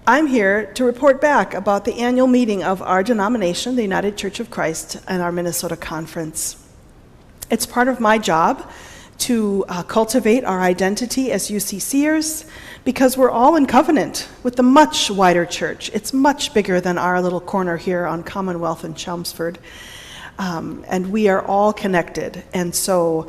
I'm here to report back about the annual meeting of our denomination, the United Church of Christ, and our Minnesota Conference. It's part of my job to cultivate our identity as UCCers, because we're all in covenant with the much wider church. It's much bigger than our little corner here on Commonwealth in Chelmsford, and we are all connected. And so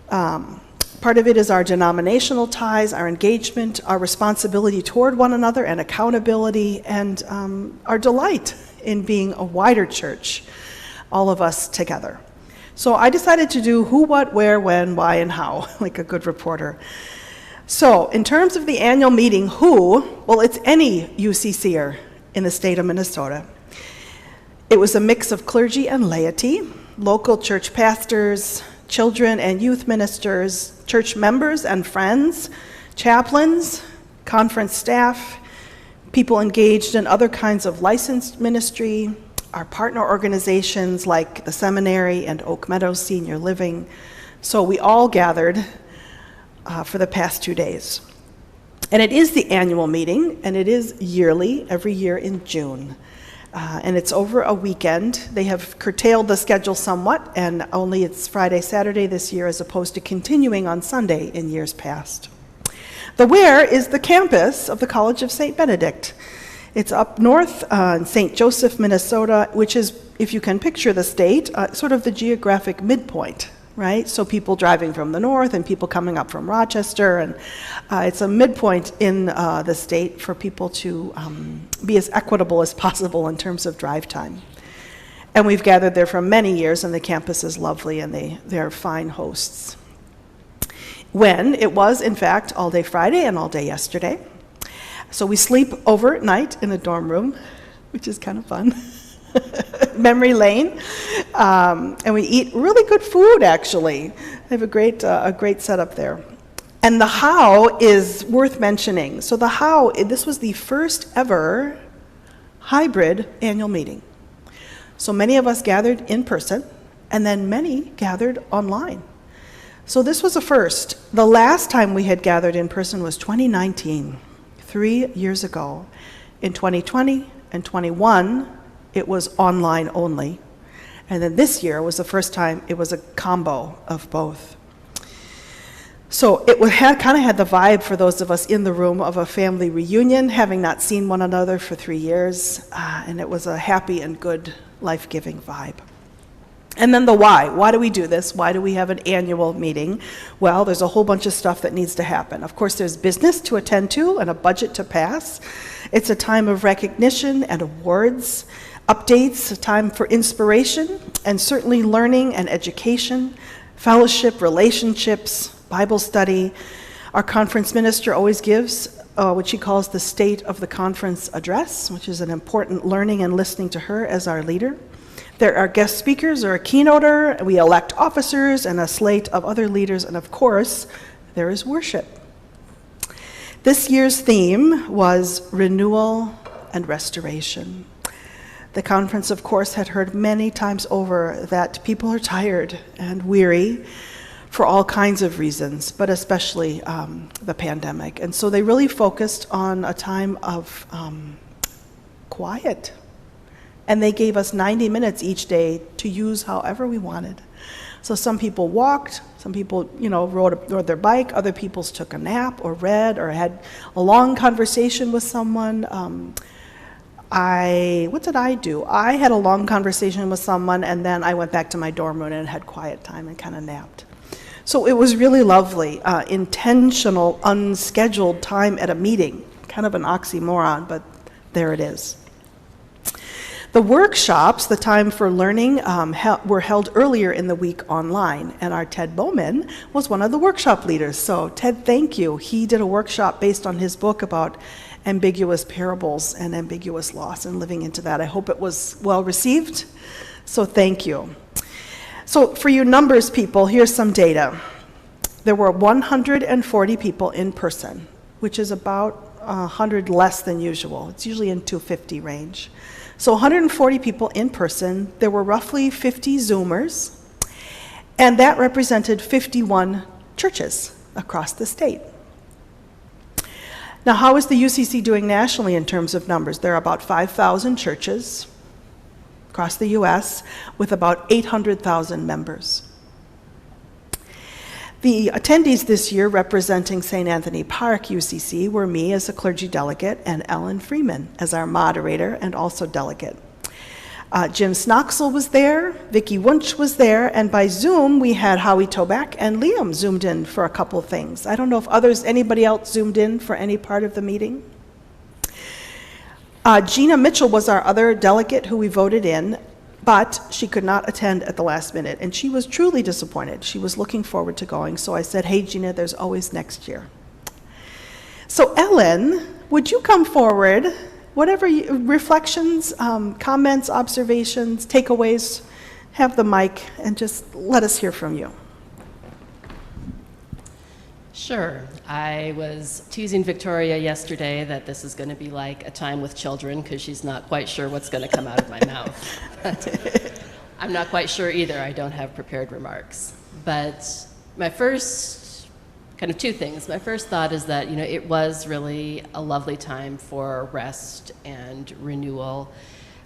part of it is our denominational ties, our engagement, our responsibility toward one another, and accountability, and our delight in being a wider church, all of us together. So I decided to do who, what, where, when, why, and how, like a good reporter. So in terms of the annual meeting, who? Well, it's any UCCer in the state of Minnesota. It was a mix of clergy and laity, local church pastors, children and youth ministers, church members and friends, chaplains, conference staff, people engaged in other kinds of licensed ministry, our partner organizations like the seminary and Oak Meadows Senior Living. So we all gathered for the past 2 days. And it is the annual meeting, and it is yearly, every year in June. And it's over a weekend. They have curtailed the schedule somewhat, and only it's Friday, Saturday this year, as opposed to continuing on Sunday in years past. The where is the campus of the College of St. Benedict. It's up north in St. Joseph, Minnesota, which is, if you can picture the state, sort of the geographic midpoint, right? So people driving from the north and people coming up from Rochester, and it's a midpoint in the state for people to be as equitable as possible in terms of drive time. And we've gathered there for many years, and the campus is lovely, and they're fine hosts. When it was, in fact, all day Friday and all day yesterday. So we sleep overnight in a dorm room, which is kind of fun. Memory lane. And we eat really good food, actually. They have a great setup there. And the how is worth mentioning. So the how, this was the first ever hybrid annual meeting. So many of us gathered in person, and then many gathered online. So this was a first. The last time we had gathered in person was 2019. 3 years ago. In 2020 and 21, it was online only. And then this year was the first time it was a combo of both. So it kind of had the vibe for those of us in the room of a family reunion, having not seen one another for 3 years. And it was a happy and good, life-giving vibe. And then the why. Why do we do this? Why do we have an annual meeting? Well, there's a whole bunch of stuff that needs to happen. Of course, there's business to attend to and a budget to pass. It's a time of recognition and awards, updates, a time for inspiration, and certainly learning and education, fellowship, relationships, Bible study. Our conference minister always gives what she calls the State of the Conference Address, which is an important learning and listening to her as our leader. There are guest speakers or a keynoter. We elect officers and a slate of other leaders. And of course, there is worship. This year's theme was renewal and restoration. The conference, of course, had heard many times over that people are tired and weary for all kinds of reasons, but especially the pandemic. And so they really focused on a time of quiet. And they gave us 90 minutes each day to use however we wanted. So some people walked, some people, rode their bike, other people took a nap or read or had a long conversation with someone. What did I do? I had a long conversation with someone, and then I went back to my dorm room and had quiet time and kind of napped. So it was really lovely, intentional, unscheduled time at a meeting. Kind of an oxymoron, but there it is. The workshops, the time for learning, were held earlier in the week online, and our Ted Bowman was one of the workshop leaders. So Ted, thank you. He did a workshop based on his book about ambiguous parables and ambiguous loss and living into that. I hope it was well received, so thank you. So for you numbers people, here's some data. There were 140 people in person, which is about 100 less than usual. It's usually in 250 range. So 140 people in person. There were roughly 50 Zoomers, and that represented 51 churches across the state. Now, how is the UCC doing nationally in terms of numbers? There are about 5,000 churches across the U.S. with about 800,000 members. The attendees this year representing St. Anthony Park UCC were me as a clergy delegate and Ellen Freeman as our moderator and also delegate. Jim Snoxel was there, Vicki Wunsch was there, and by Zoom we had Howie Toback and Liam zoomed in for a couple things. I don't know if anybody else zoomed in for any part of the meeting. Gina Mitchell was our other delegate who we voted in, but she could not attend at the last minute, and she was truly disappointed. She was looking forward to going, so I said, hey, Gina, there's always next year. So Ellen, would you come forward? Whatever reflections, comments, observations, takeaways, have the mic and just let us hear from you. Sure. I was teasing Victoria yesterday that this is going to be like a time with children because she's not quite sure what's going to come out of my mouth. I'm not quite sure either. I don't have prepared remarks. But my first, kind of two things. My first thought is that, it was really a lovely time for rest and renewal.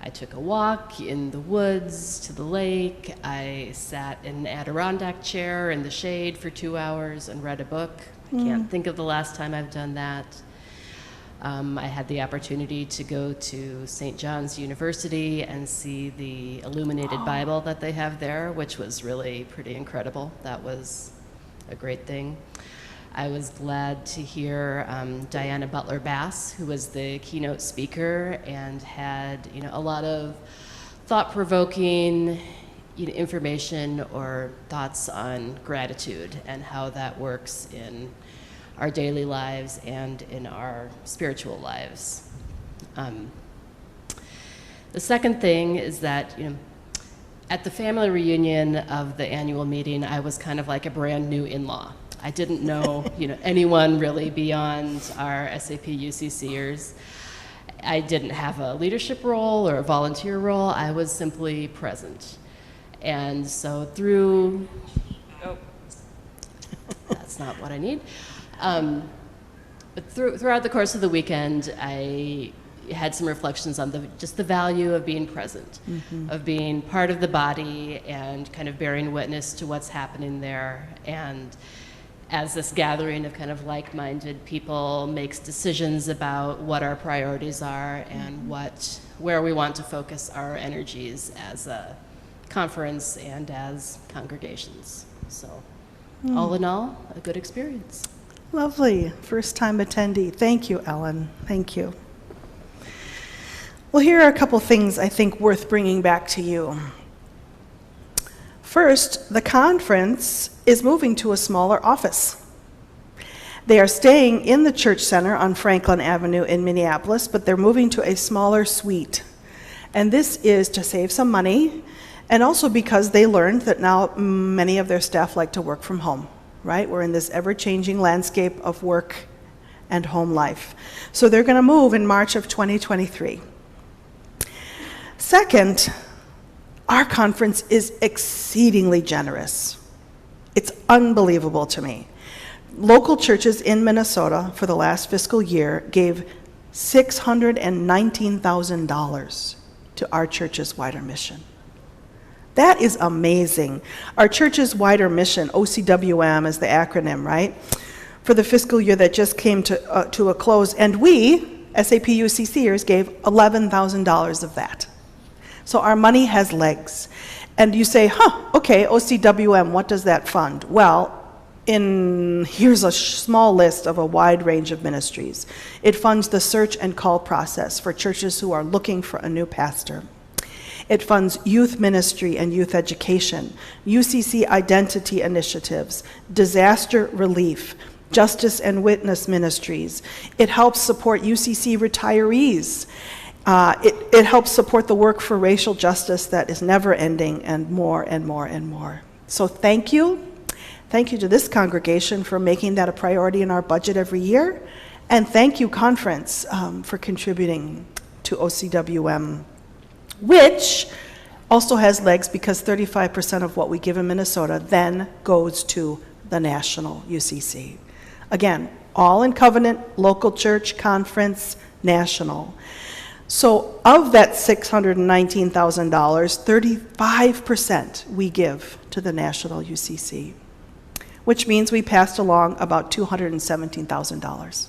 I took a walk in the woods to the lake. I sat in an Adirondack chair in the shade for 2 hours and read a book. I can't think of the last time I've done that. I had the opportunity to go to St. John's University and see the illuminated Bible that they have there, which was really pretty incredible. That was a great thing. I was glad to hear Diana Butler Bass, who was the keynote speaker and had a lot of thought-provoking information or thoughts on gratitude and how that works in our daily lives and in our spiritual lives. The second thing is that at the family reunion of the annual meeting, I was kind of like a brand new in-law. I didn't know, anyone really beyond our SAP UCCers. I didn't have a leadership role or a volunteer role. I was simply present. And so that's not what I need. But throughout the course of the weekend, I had some reflections on just the value of being present, of being part of the body and kind of bearing witness to what's happening there. And as this gathering of kind of like-minded people makes decisions about what our priorities are and where we want to focus our energies as a conference and as congregations. So all in all, a good experience. Lovely. First-time attendee. Thank you, Ellen. Thank you. Well, here are a couple things I think worth bringing back to you. First, the conference is moving to a smaller office. They are staying in the church center on Franklin Avenue in Minneapolis, but they're moving to a smaller suite. And this is to save some money, and also because they learned that now many of their staff like to work from home, right? We're in this ever-changing landscape of work and home life. So they're going to move in March of 2023. Second, our conference is exceedingly generous. It's unbelievable to me. Local churches in Minnesota for the last fiscal year gave $619,000 to our church's wider mission. That is amazing. Our church's wider mission, OCWM is the acronym, right? For the fiscal year that just came to a close, and we, SAP UCCers, gave $11,000 of that. So our money has legs. And you say, okay, OCWM, what does that fund? Well, here's a small list of a wide range of ministries. It funds the search and call process for churches who are looking for a new pastor. It funds youth ministry and youth education, UCC identity initiatives, disaster relief, justice and witness ministries. It helps support UCC retirees. It helps support the work for racial justice that is never ending, and more and more and more. So thank you. Thank you to this congregation for making that a priority in our budget every year. And thank you, conference, for contributing to OCWM, which also has legs because 35% of what we give in Minnesota then goes to the national UCC. Again, all in covenant, local church, conference, national. So of that $619,000, 35% we give to the national UCC, which means we passed along about $217,000,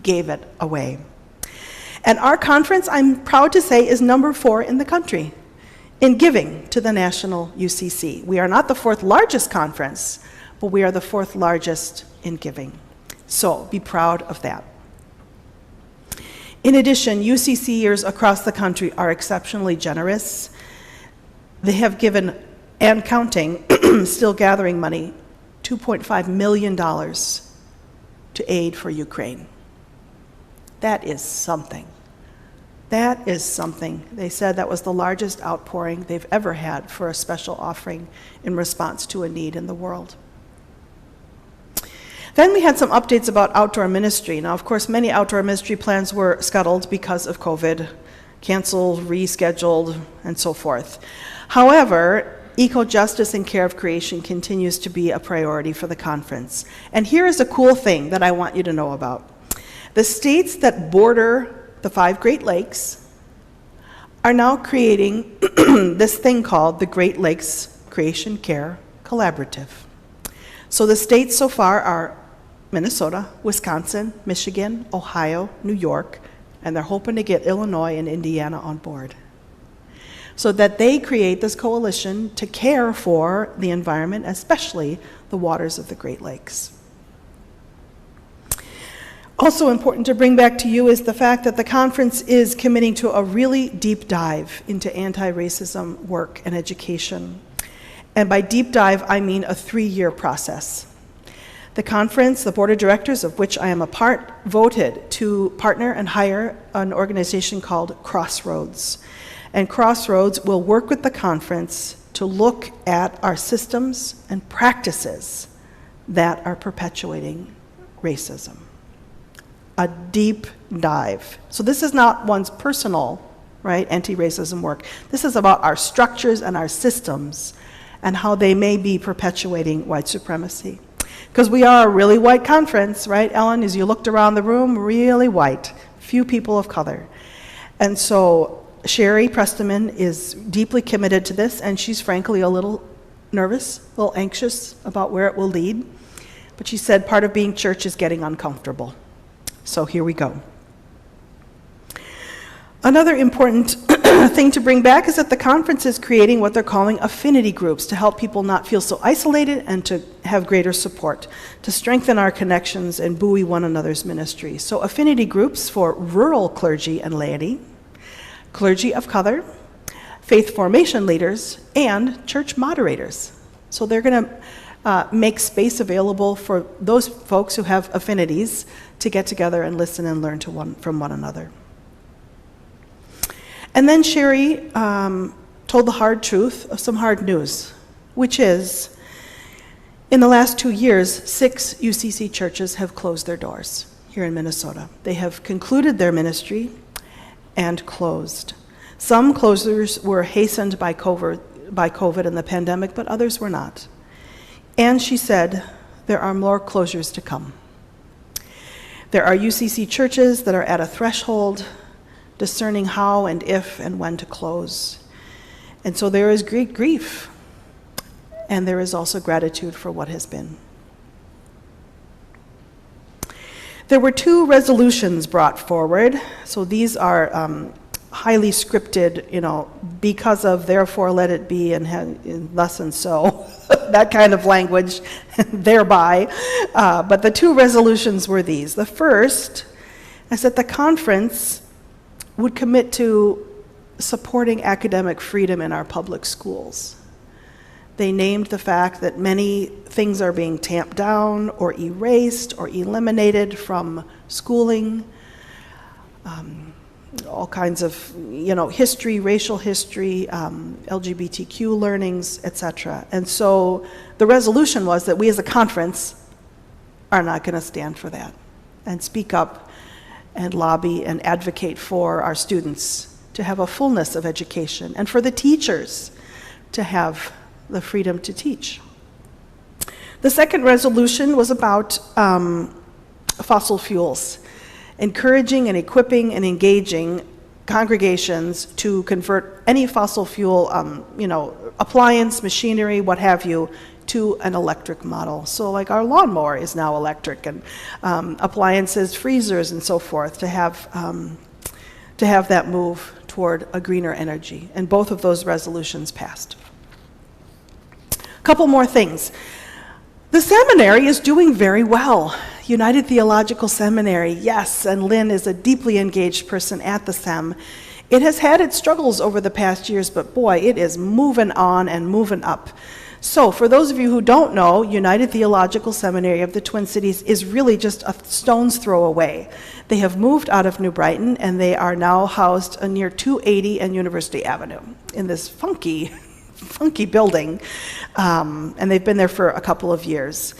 gave it away. And our conference, I'm proud to say, is number 4 in the country in giving to the national UCC. We are not the 4th largest conference, but we are the 4th largest in giving. So be proud of that. In addition, UCCers across the country are exceptionally generous. They have given, and counting, still gathering money, $2.5 million to aid for Ukraine. That is something. That is something. They said that was the largest outpouring they've ever had for a special offering in response to a need in the world. Then we had some updates about outdoor ministry. Now, of course, many outdoor ministry plans were scuttled because of COVID, canceled, rescheduled, and so forth. However, eco-justice and care of creation continues to be a priority for the conference. And here is a cool thing that I want you to know about. The states that border the 5 Great Lakes are now creating this thing called the Great Lakes Creation Care Collaborative. So the states so far are Minnesota, Wisconsin, Michigan, Ohio, New York, and they're hoping to get Illinois and Indiana on board, so that they create this coalition to care for the environment, especially the waters of the Great Lakes. Also important to bring back to you is the fact that the conference is committing to a really deep dive into anti-racism work and education. And by deep dive, I mean a 3-year process. The conference, the board of directors, of which I am a part, voted to partner and hire an organization called Crossroads. And Crossroads will work with the conference to look at our systems and practices that are perpetuating racism. A deep dive. So this is not one's personal, right, anti-racism work. This is about our structures and our systems and how they may be perpetuating white supremacy. Because we are a really white conference, right, Ellen? As you looked around the room, really white, few people of color. And so Sherry Presteman is deeply committed to this, and she's frankly a little nervous, a little anxious about where it will lead. But she said part of being church is getting uncomfortable. So here we go. Another important thing to bring back is that the conference is creating what they're calling affinity groups to help people not feel so isolated and to have greater support, to strengthen our connections and buoy one another's ministry. So affinity groups for rural clergy and laity, clergy of color, faith formation leaders, and church moderators. So they're going to make space available for those folks who have affinities to get together and listen and learn from one another. And then Sherry told the hard truth of some hard news, which is, in the last 2 years, 6 UCC churches have closed their doors here in Minnesota. They have concluded their ministry and closed. Some closures were hastened by COVID and the pandemic, but others were not. And she said, there are more closures to come. There are UCC churches that are at a threshold, discerning how and if and when to close. And so there is great grief, and there is also gratitude for what has been. There were 2 resolutions brought forward. So these are highly scripted, because of, therefore let it be, and thus and so, that kind of language, thereby. But the 2 resolutions were these. The first is that the conference would commit to supporting academic freedom in our public schools. They named the fact that many things are being tamped down or erased or eliminated from schooling, all kinds of, history, racial history, LGBTQ learnings, etc. And so the resolution was that we as a conference are not going to stand for that and speak up and lobby and advocate for our students to have a fullness of education and for the teachers to have the freedom to teach. The second resolution was about fossil fuels, encouraging and equipping and engaging congregations to convert any fossil fuel, appliance, machinery, what have you, to an electric model. So like our lawnmower is now electric, and appliances, freezers, and so forth, to have that move toward a greener energy. And both of those resolutions passed. A couple more things. The seminary is doing very well. United Theological Seminary, yes, and Lynn is a deeply engaged person at the SEM. It has had its struggles over the past years, but boy, it is moving on and moving up. So for those of you who don't know, United Theological Seminary of the Twin Cities is really just a stone's throw away. They have moved out of New Brighton, and they are now housed near 280 and University Avenue in this funky building, and they've been there for a couple of years.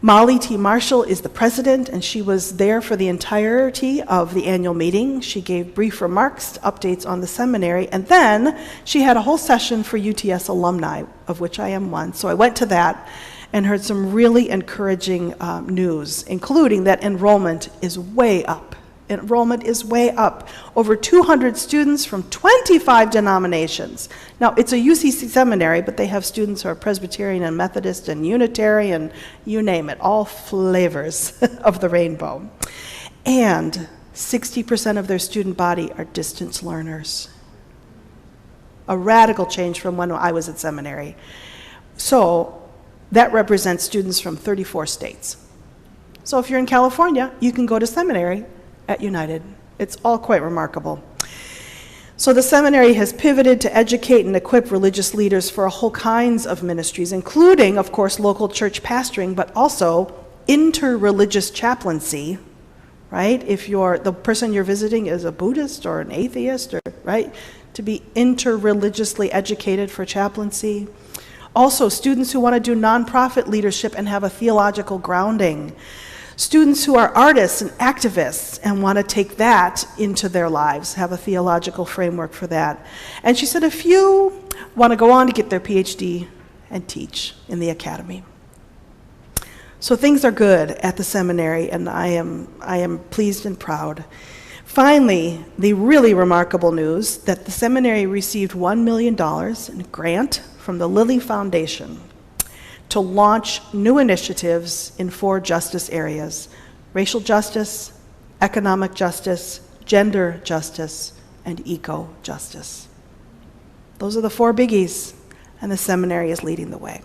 Molly T. Marshall is the president, and she was there for the entirety of the annual meeting. She gave brief remarks, updates on the seminary, and then she had a whole session for UTS alumni, of which I am one. So I went to that and heard some really encouraging news, including that enrollment is way up. Enrollment is way up. Over 200 students from 25 denominations. Now, it's a UCC seminary, but they have students who are Presbyterian and Methodist and Unitarian, and you name it, all flavors of the rainbow. And 60% of their student body are distance learners. A radical change from when I was at seminary. So that represents students from 34 states. So if you're in California, you can go to seminary at United. It's all quite remarkable. So the seminary has pivoted to educate and equip religious leaders for a whole kinds of ministries, including, of course, local church pastoring, but also inter-religious chaplaincy, right? If the person you're visiting is a Buddhist or an atheist, or right, to be inter-religiously educated for chaplaincy. Also, students who want to do nonprofit leadership and have a theological grounding. Students who are artists and activists and want to take that into their lives, have a theological framework for that. And she said a few want to go on to get their PhD and teach in the academy. So things are good at the seminary, and I am pleased and proud. Finally, the really remarkable news that the seminary received $1 million in a grant from the Lilly Foundation to launch new initiatives in 4 justice areas: racial justice, economic justice, gender justice, and eco-justice. Those are the 4 biggies, and the seminary is leading the way.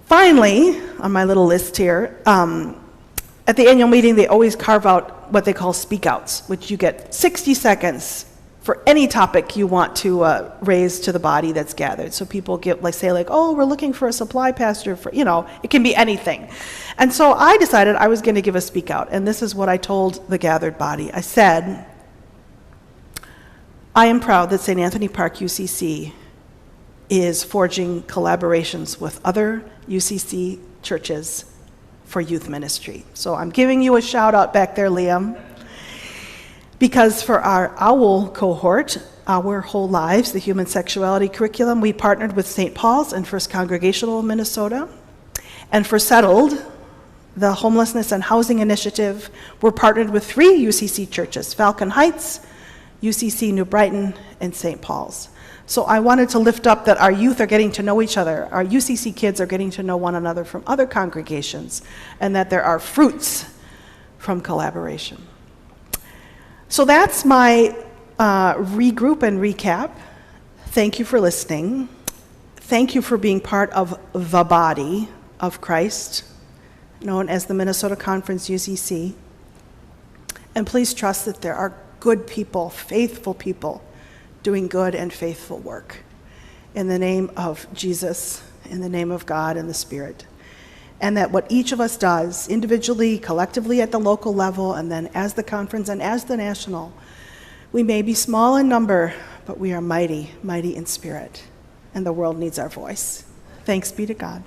Finally, on my little list here, at the annual meeting, they always carve out what they call speak-outs, which you get 60 seconds for any topic you want to raise to the body that's gathered. So people say, oh, we're looking for a supply pastor for, it can be anything. And so I decided I was going to give a speak out, and this is what I told the gathered body. I said, I am proud that St. Anthony Park UCC is forging collaborations with other UCC churches for youth ministry. So I'm giving you a shout out back there, Liam. Because for our OWL cohort, Our Whole Lives, the Human Sexuality Curriculum, we partnered with St. Paul's and First Congregational of Minnesota. And for Settled, the Homelessness and Housing Initiative, we're partnered with 3 UCC churches: Falcon Heights, UCC New Brighton, and St. Paul's. So I wanted to lift up that our youth are getting to know each other, our UCC kids are getting to know one another from other congregations, and that there are fruits from collaboration. So that's my regroup and recap. Thank you for listening. Thank you for being part of the body of Christ, known as the Minnesota Conference UCC. And please trust that there are good people, faithful people, doing good and faithful work. In the name of Jesus, in the name of God and the Spirit. And that what each of us does, individually, collectively at the local level, and then as the conference and as the national, we may be small in number, but we are mighty, mighty in spirit. And the world needs our voice. Thanks be to God.